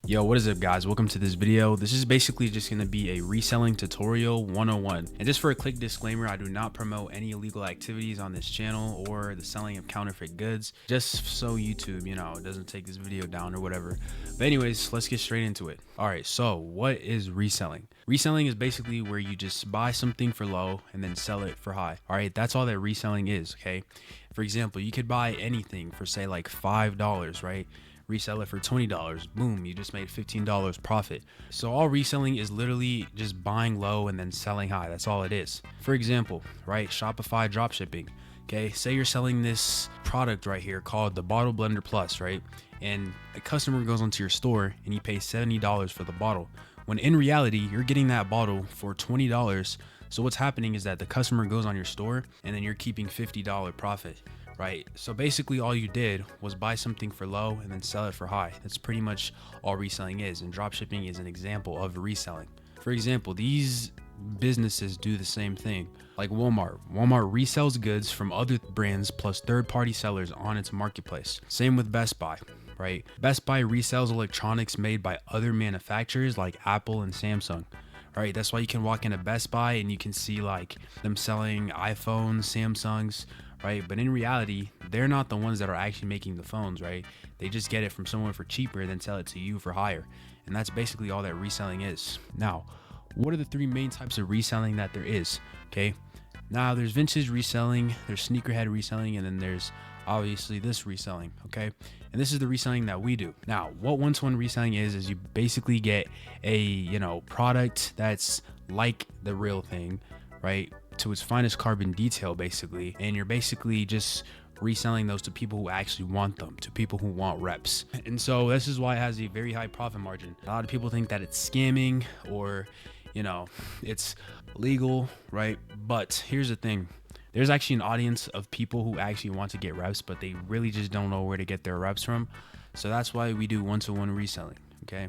Yo, what is up guys? Welcome to this video. This is basically just going to be a reselling tutorial 101. And just for a quick disclaimer, I do not promote any illegal activities on this channel or the selling of counterfeit goods, just so YouTube, doesn't take this video down or whatever. But anyways, let's get straight into it. All right, so what is reselling? Reselling is basically where you just buy something for low and then sell it for high. All right, that's all that reselling is, okay? For example, you could buy anything for say like $5, right? Resell it for $20. Boom, you just made $15 profit. So all reselling is literally just buying low and then selling high. That's all it is. For example, right, Shopify dropshipping. Okay, say you're selling this product right here called the Bottle Blender Plus, right? And a customer goes onto your store and you pay $70 for the bottle, when in reality you're getting that bottle for $20. So what's happening is that the customer goes on your store and then you're keeping $50 profit. Right, so basically all you did was buy something for low and then sell it for high. That's pretty much all reselling is, and dropshipping is an example of reselling. For example, these businesses do the same thing. Like Walmart resells goods from other brands plus third-party sellers on its marketplace. Same with Best Buy, right? Best Buy resells electronics made by other manufacturers like Apple and Samsung. Right, that's why you can walk into Best Buy and you can see like them selling iPhones, Samsungs, right? But in reality, they're not the ones that are actually making the phones, right? They just get it from someone for cheaper and then sell it to you for higher. And that's basically all that reselling is. Now, what are the three main types of reselling that there is? Okay, now there's vintage reselling, there's sneakerhead reselling, and then there's obviously this reselling. Okay, and this is the reselling that we do. Now, what one-to-one reselling is you basically get a product that's like the real thing, right, to its finest carbon detail basically, and you're basically just reselling those to people who actually want them, to people who want reps. And so this is why it has a very high profit margin. A lot of people think that it's scamming or it's legal, right? But here's the thing, there's actually an audience of people who actually want to get reps, but they really just don't know where to get their reps from. So that's why we do one-to-one reselling. Okay,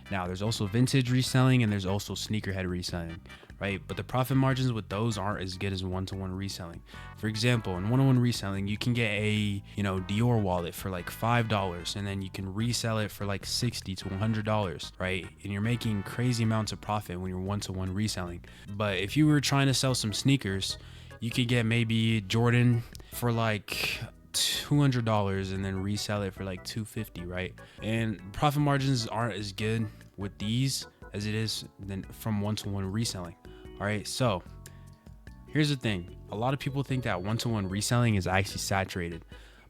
now there's also vintage reselling and there's also sneakerhead reselling, right? But the profit margins with those aren't as good as one-to-one reselling. For example, in one-to-one reselling, you can get a Dior wallet for like $5 and then you can resell it for like $60 to $100, right? And you're making crazy amounts of profit when you're one-to-one reselling. But if you were trying to sell some sneakers, you could get maybe Jordan for like $200 and then resell it for like $250, right? And profit margins aren't as good with these as it is than from one-to-one reselling. All right, so here's the thing, a lot of people think that one-to-one reselling is actually saturated,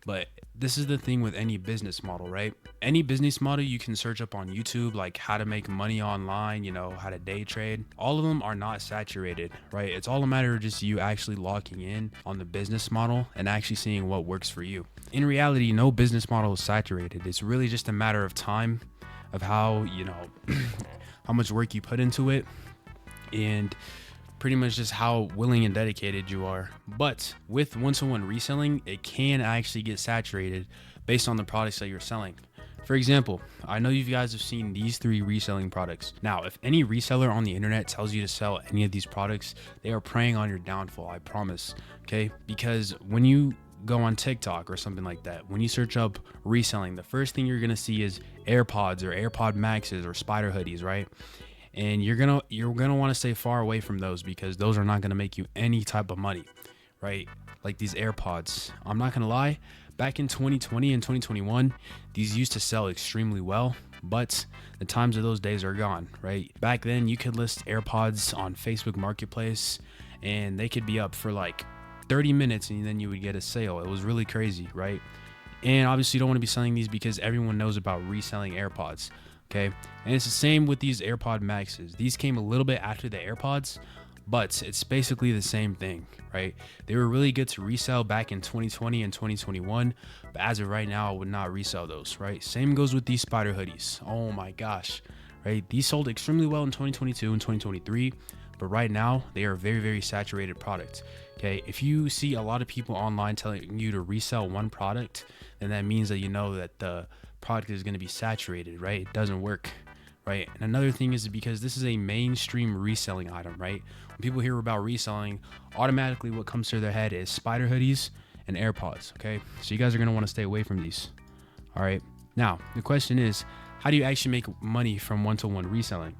but this is the thing with any business model, right? Any business model you can search up on YouTube, like how to make money online, how to day trade. All of them are not saturated, right? It's all a matter of just you actually locking in on the business model and actually seeing what works for you. In reality, no business model is saturated. It's really just a matter of time, of how, how much work you put into it, and pretty much just how willing and dedicated you are. But with one-to-one reselling, it can actually get saturated based on the products that you're selling. For example, I know you guys have seen these three reselling products. Now, if any reseller on the internet tells you to sell any of these products, they are preying on your downfall, I promise. Okay, because when you go on TikTok or something like that, when you search up reselling, the first thing you're gonna see is AirPods or AirPod Maxes or spider hoodies, right? And you're gonna want to stay far away from those because those are not gonna make you any type of money, right? Like these AirPods, I'm not gonna lie, back in 2020 and 2021, these used to sell extremely well, but the times of those days are gone, right? Back then, you could list AirPods on Facebook Marketplace and they could be up for like 30 minutes and then you would get a sale. It was really crazy, right? And obviously you don't want to be selling these because everyone knows about reselling AirPods. Okay, and it's the same with these AirPod Maxes. These came a little bit after the AirPods, but it's basically the same thing, right? They were really good to resell back in 2020 and 2021, but as of right now, I would not resell those, right? Same goes with these spider hoodies. Oh my gosh, right? These sold extremely well in 2022 and 2023, but right now they are a very, very saturated product. Okay, if you see a lot of people online telling you to resell one product, then that means that that the product is going to be saturated, right? It doesn't work, right? And another thing is because this is a mainstream reselling item, right? When people hear about reselling, automatically what comes to their head is spider hoodies and AirPods, okay? So you guys are going to want to stay away from these. All right, now the question is, how do you actually make money from one-to-one reselling?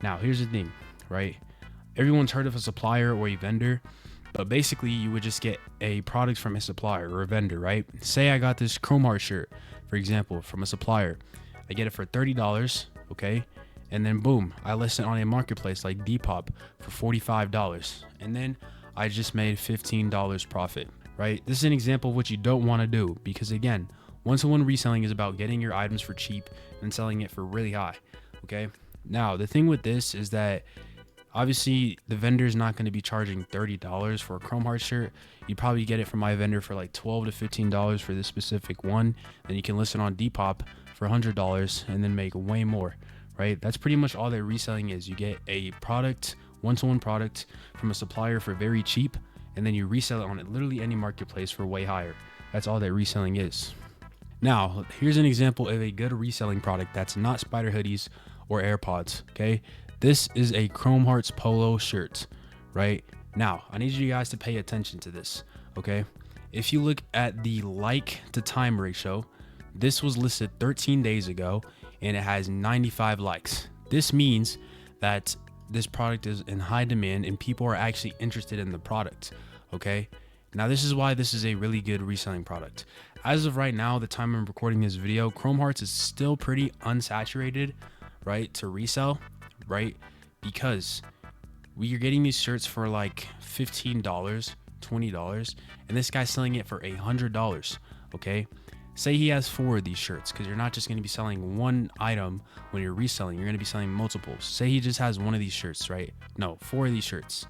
Now, here's the thing, right? Everyone's heard of a supplier or a vendor, but basically you would just get a product from a supplier or a vendor, right? Say I got this Chrome Heart shirt, for example, from a supplier. I get it for $30, okay? And then boom, I list it on a marketplace like Depop for $45. And then I just made $15 profit, right? This is an example of what you don't want to do, because again, one-to-one reselling is about getting your items for cheap and selling it for really high, okay? Now, the thing with this is that obviously the vendor is not going to be charging $30 for a Chrome Heart shirt. You probably get it from my vendor for like $12 to $15 for this specific one. Then you can list it on Depop for $100 and then make way more, right? That's pretty much all that reselling is. You get a product, one-to-one product from a supplier for very cheap, and then you resell it on literally any marketplace for way higher. That's all that reselling is. Now, here's an example of a good reselling product that's not spider hoodies or AirPods, okay? This is a Chrome Hearts polo shirt, right? Now, I need you guys to pay attention to this, okay? If you look at the like to time ratio, this was listed 13 days ago and it has 95 likes. This means that this product is in high demand and people are actually interested in the product, okay? Now, this is why this is a really good reselling product. As of right now, the time I'm recording this video, Chrome Hearts is still pretty unsaturated, right, to resell, right? Because we are getting these shirts for like $15, $20, and this guy's selling it for $100, okay? Say he has 4 of these shirts, because you're not just going to be selling one item when you're reselling, you're going to be selling multiples. Say he just has 1 of these shirts, right? No, 4 of these shirts,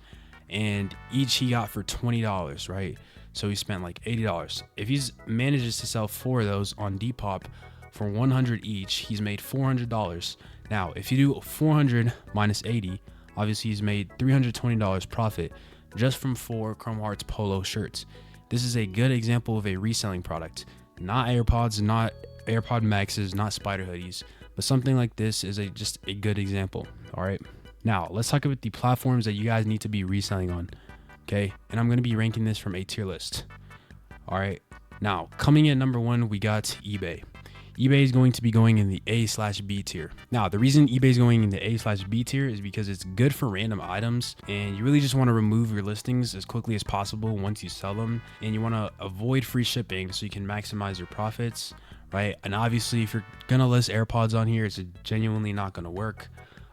and each he got for $20, right? So he spent like $80. If he manages to sell 4 of those on Depop for $100 each, he's made $400. Now, if you do 400 minus 80, obviously he's made $320 profit just from 4 Chrome Hearts polo shirts. This is a good example of a reselling product. Not AirPods, not AirPod Maxes, not spider hoodies, but something like this is just a good example. All right. Now, let's talk about the platforms that you guys need to be reselling on. Okay. And I'm going to be ranking this from a tier list. All right. Now, coming in number 1, we got eBay. eBay is going to be going in the A/B tier. Now, the reason eBay is going in the A/B tier is because it's good for random items, and you really just want to remove your listings as quickly as possible once you sell them, and you want to avoid free shipping so you can maximize your profits, right? And obviously, if you're gonna list AirPods on here, it's genuinely not gonna work,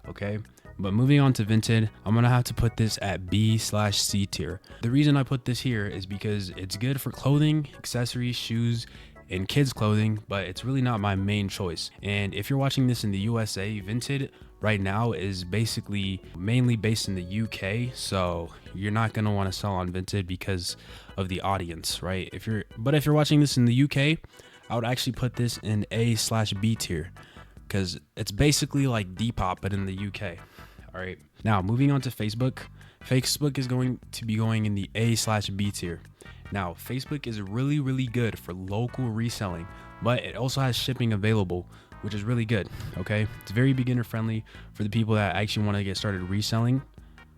okay? But moving on to Vinted, I'm gonna have to put this at B/C tier. The reason I put this here is because it's good for clothing, accessories, shoes, and kids clothing, but it's really not my main choice. And if you're watching this in the USA, Vinted right now is basically mainly based in the UK, so you're not gonna want to sell on Vinted because of the audience, right? If you're watching this in the UK, I would actually put this in A/B tier because it's basically like Depop but in the UK. All right. Now moving on to Facebook. Facebook is going to be going in the A/B tier. Now, Facebook is really, really good for local reselling, but it also has shipping available, which is really good, okay? It's very beginner friendly for the people that actually want to get started reselling,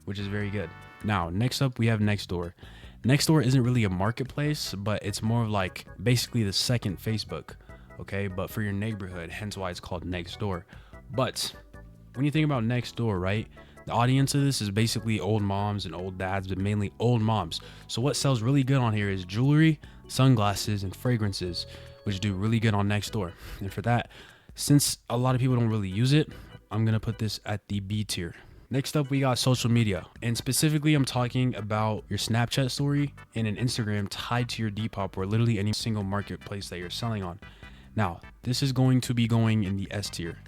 which is very good. Now, next up, we have Nextdoor. Nextdoor isn't really a marketplace, but it's more of like basically the second Facebook, okay? But for your neighborhood, hence why it's called Nextdoor. But when you think about Nextdoor, right? The audience of this is basically old moms and old dads, but mainly old moms. So what sells really good on here is jewelry, sunglasses, and fragrances, which do really good on Nextdoor. And for that, since a lot of people don't really use it, I'm going to put this at the B tier. Next up, we got social media. And specifically, I'm talking about your Snapchat story and an Instagram tied to your Depop or literally any single marketplace that you're selling on. Now, this is going to be going in the S tier.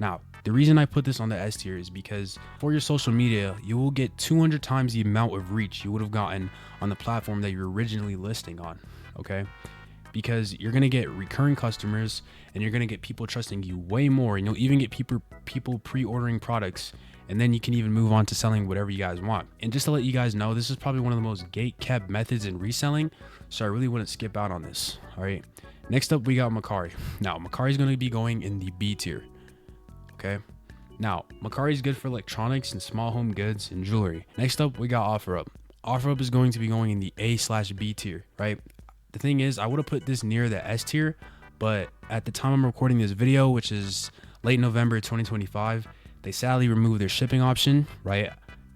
Now, the reason I put this on the S tier is because for your social media, you will get 200 times the amount of reach you would have gotten on the platform that you're originally listing on, okay? Because you're going to get recurring customers and you're going to get people trusting you way more, and you'll even get people pre-ordering products, and then you can even move on to selling whatever you guys want. And just to let you guys know, this is probably one of the most gate-kept methods in reselling, so I really wouldn't skip out on this, all right? Next up, we got Mercari. Now, Mercari is going to be going in the B tier. Okay. Now, Mercari is good for electronics and small home goods and jewelry. Next up, we got OfferUp. OfferUp is going to be going in the A/B tier, right? The thing is, I would have put this near the S tier, but at the time I'm recording this video, which is late November 2025, they sadly removed their shipping option, right?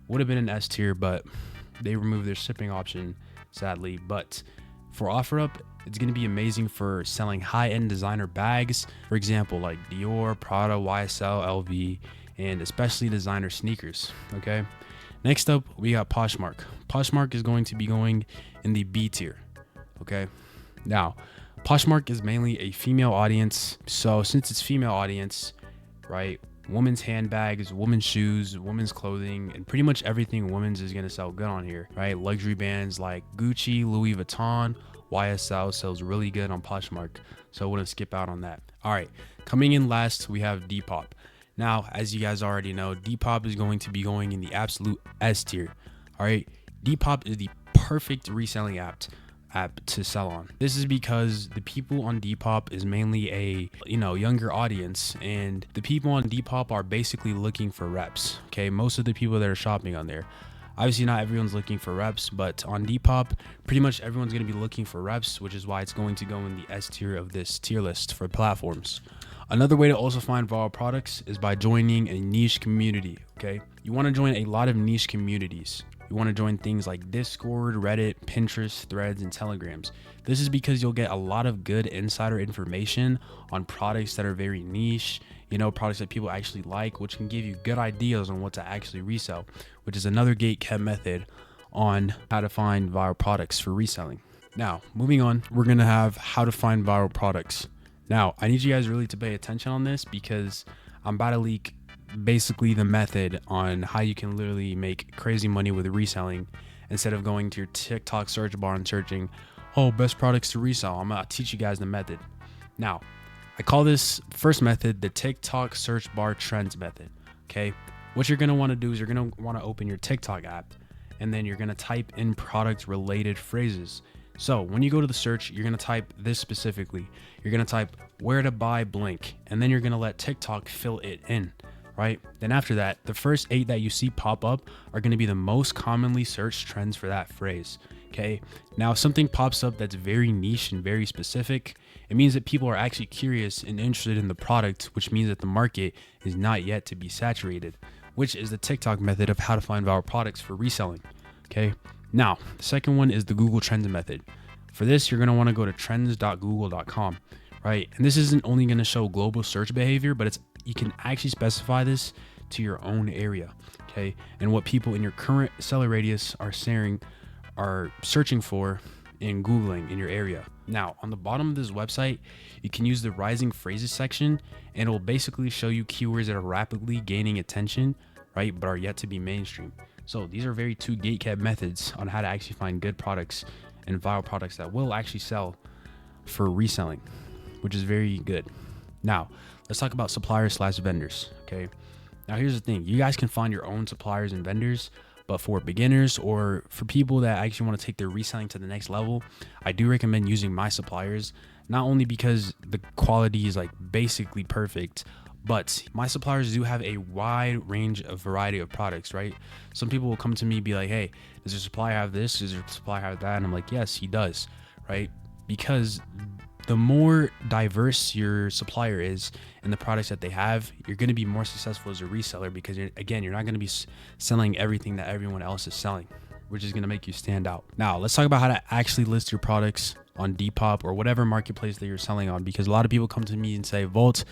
Would have been an S tier, but they removed their shipping option, sadly. But for OfferUp, it's going to be amazing for selling high-end designer bags, for example, like Dior, Prada, YSL, LV, and especially designer sneakers, okay? Next up, we got Poshmark. Poshmark is going to be going in the B tier, okay? Now, Poshmark is mainly a female audience. So since it's female audience, right, women's handbags, women's shoes, women's clothing, and pretty much everything women's is going to sell good on here, right? Luxury brands like Gucci, Louis Vuitton, YSL sells really good on Poshmark. So I wouldn't skip out on that. All right, coming in last, we have Depop. Now, as you guys already know, Depop is going to be going in the absolute S tier. All right, Depop is the perfect reselling app to sell on. This is because the people on Depop is mainly a younger audience, and the people on Depop are basically looking for reps. Okay, most of the people that are shopping on there, obviously not everyone's looking for reps, but on Depop pretty much everyone's going to be looking for reps, which is why it's going to go in the S tier of this tier list for platforms. Another way to also find viral products is by joining a niche community. Okay, you want to join a lot of niche communities. You want to join things like Discord, Reddit, Pinterest, Threads, and Telegrams. This is because you'll get a lot of good insider information on products that are very niche, products that people actually like, which can give you good ideas on what to actually resell, which is another gatekept method on how to find viral products for reselling. Now, moving on, we're going to have how to find viral products. Now, I need you guys really to pay attention on this because I'm about to leak basically the method on how you can literally make crazy money with reselling instead of going to your TikTok search bar and searching, best products to resell. I'm gonna teach you guys the method. Now, I call this first method the TikTok search bar trends method. Okay, what you're gonna want to do is you're gonna want to open your TikTok app and then you're gonna type in product related phrases. So when you go to the search, you're gonna type this specifically. You're gonna type where to buy blank, and then you're gonna let TikTok fill it in. Right? Then after that, the first 8 that you see pop up are going to be the most commonly searched trends for that phrase. Okay. Now, if something pops up that's very niche and very specific, it means that people are actually curious and interested in the product, which means that the market is not yet to be saturated, which is the TikTok method of how to find viral products for reselling. Okay. Now, the second one is the Google Trends method. For this, you're going to want to go to trends.google.com, right? And this isn't only going to show global search behavior, but you can actually specify this to your own area, okay? And what people in your current seller radius are searching for in Googling in your area. Now, on the bottom of this website, you can use the rising phrases section, and it will basically show you keywords that are rapidly gaining attention, right, but are yet to be mainstream. So these are very 2 gatekept methods on how to actually find good products and viral products that will actually sell for reselling, which is very good. Now, let's talk about suppliers/vendors. Okay. Now, here's the thing. You guys can find your own suppliers and vendors, but for beginners or for people that actually want to take their reselling to the next level, I do recommend using my suppliers, not only because the quality is like basically perfect, but my suppliers do have a wide variety of products, right? Some people will come to me and be like, hey, does your supplier have this? Does your supplier have that? And I'm like, yes, he does, right? Because the more diverse your supplier is in the products that they have, you're going to be more successful as a reseller because you're not going to be selling everything that everyone else is selling, which is going to make you stand out. Now, let's talk about how to actually list your products on Depop or whatever marketplace that you're selling on, because a lot of people come to me and say, Volt,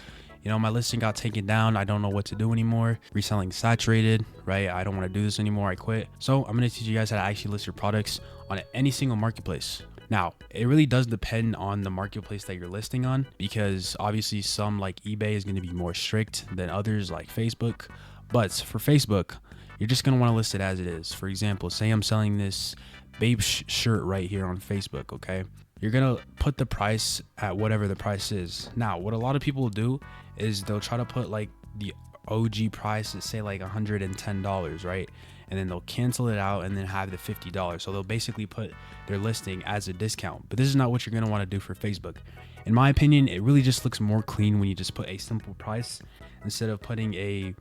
my listing got taken down. I don't know what to do anymore. Reselling saturated, right? I don't want to do this anymore. I quit. So I'm going to teach you guys how to actually list your products on any single marketplace. Now, it really does depend on the marketplace that you're listing on, because obviously some like eBay is going to be more strict than others like Facebook. But for Facebook, you're just going to want to list it as it is. For example, say I'm selling this babe shirt right here on Facebook, okay? You're going to put the price at whatever the price is. Now, what a lot of people do is they'll try to put like the OG price is say like $110, right? And then they'll cancel it out and then have the $50. So they'll basically put their listing as a discount. But this is not what you're going to want to do for Facebook. In my opinion, it really just looks more clean when you just put a simple price instead of putting a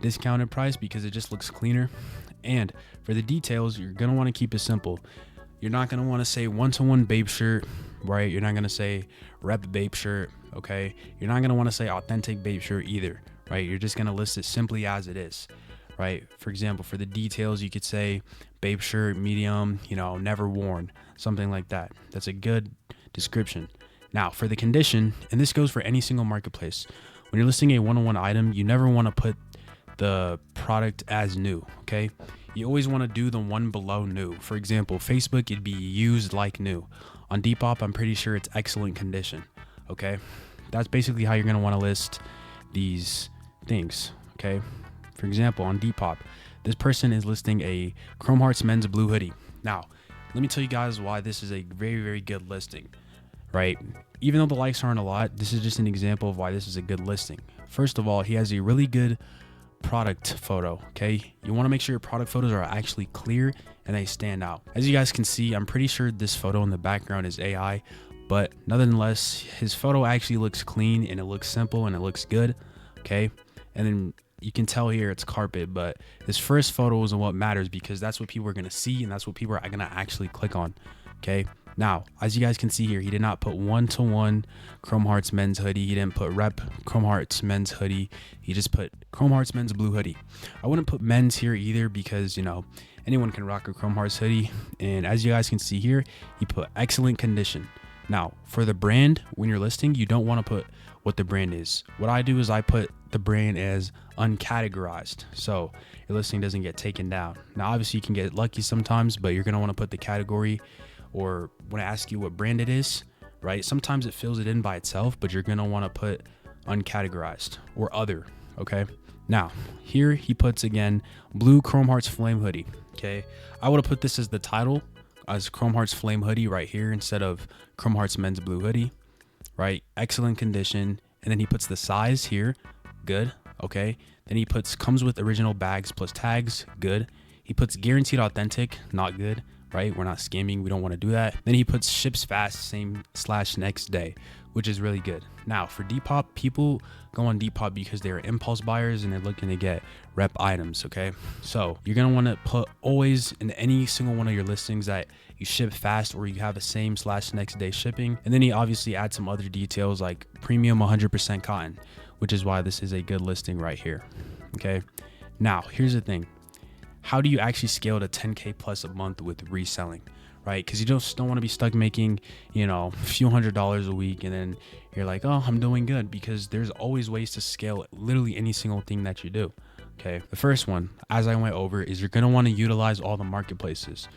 discounted price, because it just looks cleaner. And for the details, you're going to want to keep it simple. You're not going to want to say one-to-one babe shirt, right? You're not going to say rep babe shirt. Okay, you're not gonna want to say authentic babe shirt either, right? You're just gonna list it simply as it is, right? For example, for the details, you could say babe shirt, medium, never worn, something like that. That's a good description. Now, for the condition, and this goes for any single marketplace, when you're listing a one-on-one item, you never want to put the product as new, okay? You always want to do the one below new. For example, Facebook, it'd be used like new. On Depop, I'm pretty sure it's excellent condition, okay? That's basically how you're going to want to list these things, okay? For example, on Depop, this person is listing a Chrome Hearts men's blue hoodie. Now, let me tell you guys why this is a very, very good listing, right? Even though the likes aren't a lot, this is just an example of why this is a good listing. First of all, he has a really good product photo, okay? You want to make sure your product photos are actually clear and they stand out. As you guys can see, I'm pretty sure this photo in the background is AI, but nonetheless, his photo actually looks clean and it looks simple and it looks good, okay? And then you can tell here it's carpet, but his first photo is what matters because that's what people are going to see and that's what people are going to actually click on, okay? Now, as you guys can see here, he did not put one-to-one Chrome Hearts men's hoodie. He didn't put rep Chrome Hearts men's hoodie. He just put Chrome Hearts men's blue hoodie. I wouldn't put men's here either because, anyone can rock a Chrome Hearts hoodie. And as you guys can see here, he put excellent condition. Now, for the brand, when you're listing, you don't want to put what the brand is. What I do is I put the brand as uncategorized, so your listing doesn't get taken down. Now, obviously, you can get lucky sometimes, but you're going to want to put the category, or when I ask you what brand it is, right? Sometimes it fills it in by itself, but you're going to want to put uncategorized or other, okay? Now, here he puts, again, blue Chrome Hearts Flame hoodie, okay? I would have put this as the title, as Chrome Hearts Flame hoodie right here instead of Chrome Hearts men's blue hoodie, right? Excellent condition. And then he puts the size here, good, okay? Then he puts comes with original bags plus tags, good. He puts guaranteed authentic, not good, right? We're not scamming, we don't want to do that. Then he puts ships fast, same/next day, which is really good. Now for Depop, people go on Depop because they're impulse buyers and they're looking to get rep items, okay? So you're gonna want to put always in any single one of your listings that you ship fast or you have a same/next day shipping. And then he obviously adds some other details like premium 100% cotton, which is why this is a good listing right here, okay? Now here's the thing. How do you actually scale to 10K plus a month with reselling, right? Because you just don't want to be stuck making, a few $100s a week and then you're like, oh, I'm doing good, because there's always ways to scale literally any single thing that you do, okay? The first one, as I went over, is you're going to want to utilize all the marketplaces,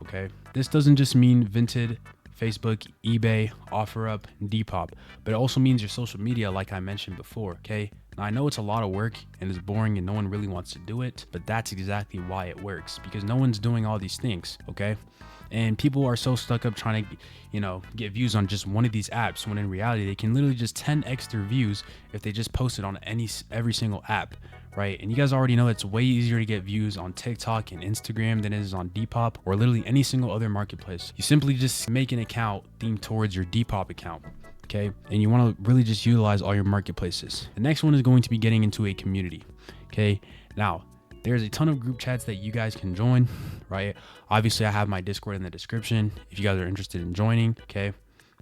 okay? This doesn't just mean Vinted, Facebook, eBay, OfferUp, Depop, but it also means your social media, like I mentioned before, okay? Now, I know it's a lot of work and it's boring and no one really wants to do it, but that's exactly why it works, because no one's doing all these things, okay? And people are so stuck up trying to, get views on just one of these apps, when in reality, they can literally just 10x their views if they just post it on every single app, right? And you guys already know it's way easier to get views on TikTok and Instagram than it is on Depop or literally any single other marketplace. You simply just make an account themed towards your Depop account, okay? And you want to really just utilize all your marketplaces. The next one is going to be getting into a community, okay? Now, there's a ton of group chats that you guys can join, right? Obviously, I have my Discord in the description if you guys are interested in joining, okay?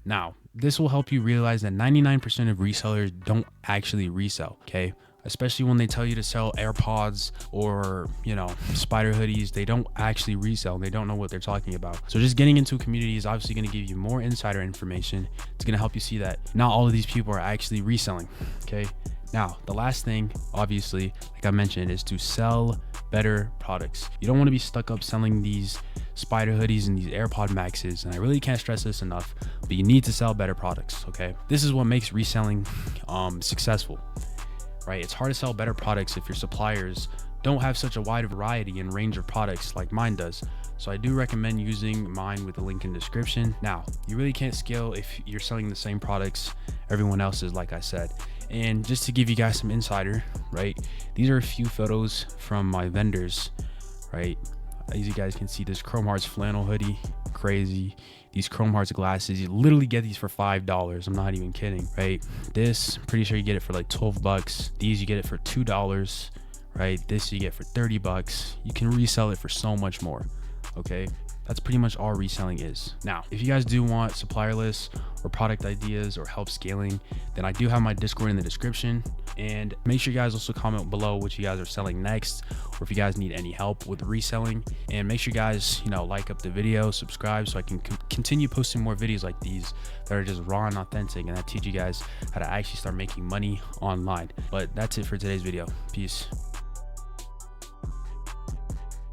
Now, this will help you realize that 99% of resellers don't actually resell, okay? Especially when they tell you to sell AirPods or, spider hoodies, they don't actually resell. They don't know what they're talking about. So just getting into a community is obviously going to give you more insider information. It's going to help you see that not all of these people are actually reselling, okay? Now, the last thing, obviously, like I mentioned, is to sell better products. You don't want to be stuck up selling these spider hoodies and these AirPod Maxes, and I really can't stress this enough, but you need to sell better products, okay? This is what makes reselling successful, right? It's hard to sell better products if your suppliers don't have such a wide variety and range of products like mine does. So I do recommend using mine with the link in the description. Now, you really can't scale if you're selling the same products everyone else is, like I said. And just to give you guys some insider, right? These are a few photos from my vendors, right? As you guys can see, this Chrome Hearts flannel hoodie, crazy. These Chrome Hearts glasses, you literally get these for $5. I'm not even kidding, right? This, pretty sure you get it for like 12 bucks. These, you get it for $2, right? This you get for 30 bucks. You can resell it for so much more, okay? That's pretty much all reselling is. Now, if you guys do want supplier lists or product ideas or help scaling, then I do have my Discord in the description. And make sure you guys also comment below what you guys are selling next, or if you guys need any help with reselling. And make sure you guys, like up the video, subscribe, so I can continue posting more videos like these that are just raw and authentic, and that teach you guys how to actually start making money online. But that's it for today's video. Peace.